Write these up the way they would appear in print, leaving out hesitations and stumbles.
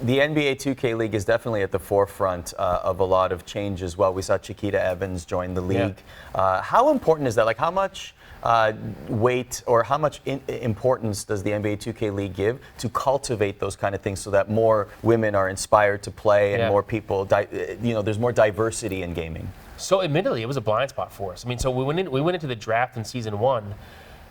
the NBA 2K League is definitely at the forefront of a lot of change as well. We saw Chiquita Evans join the league. Yeah. How important is that? Like, how much weight or how much importance does the NBA 2K League give to cultivate those kind of things so that more women are inspired to play and more people, there's more diversity in gaming? So admittedly, it was a blind spot for us. I mean, so we went into the draft in season 1.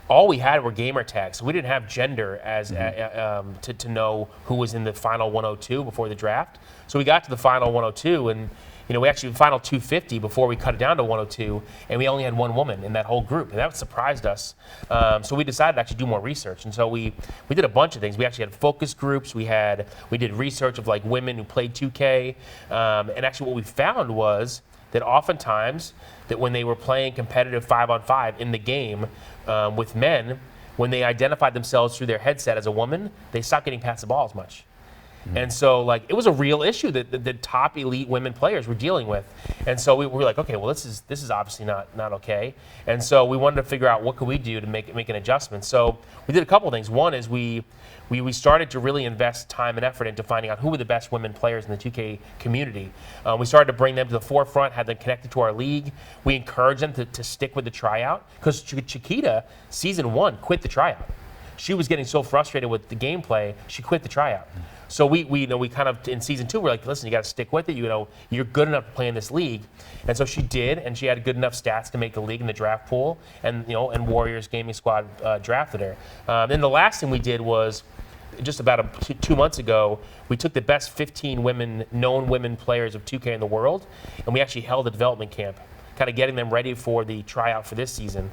All we had were gamer tags. So we didn't have gender as to know who was in the final 102 before the draft. So we got to the final 102, and we actually final 250 before we cut it down to 102, and we only had one woman in that whole group, and that surprised us. So we decided to actually do more research, and so we did a bunch of things. We actually had focus groups. We did research of like women who played 2K, and actually what we found was that oftentimes that when they were playing competitive 5-on-5 in the game with men, when they identified themselves through their headset as a woman, they stopped getting past the ball as much. And so, like, it was a real issue that the top elite women players were dealing with. And so we were like, okay, well, this is obviously not okay. And so we wanted to figure out what could we do to make an adjustment. So we did a couple of things. One is we started to really invest time and effort into finding out who were the best women players in the 2K community. We started to bring them to the forefront, had them connected to our league. We encouraged them to stick with the tryout because Chiquita, season 1, quit the tryout. She was getting so frustrated with the gameplay, she quit the tryout. So we kind of, in season 2, we're like, listen, you got to stick with it. You're good enough to play in this league. And so she did, and she had good enough stats to make the league in the draft pool. And Warriors Gaming Squad drafted her. Then the last thing we did was, just about 2 months ago, we took the best 15 known women players of 2K in the world, and we actually held a development camp, kind of getting them ready for the tryout for this season.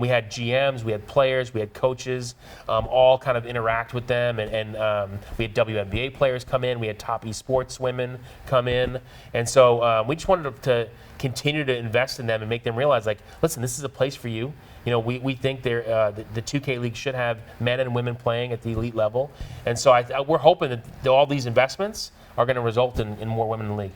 We had GMs, we had players, we had coaches, all kind of interact with them, and we had WNBA players come in, we had top esports women come in, and so we just wanted to continue to invest in them and make them realize, like, listen, this is a place for you. We think the 2K League should have men and women playing at the elite level, and so we're hoping that all these investments are going to result in more women in the league.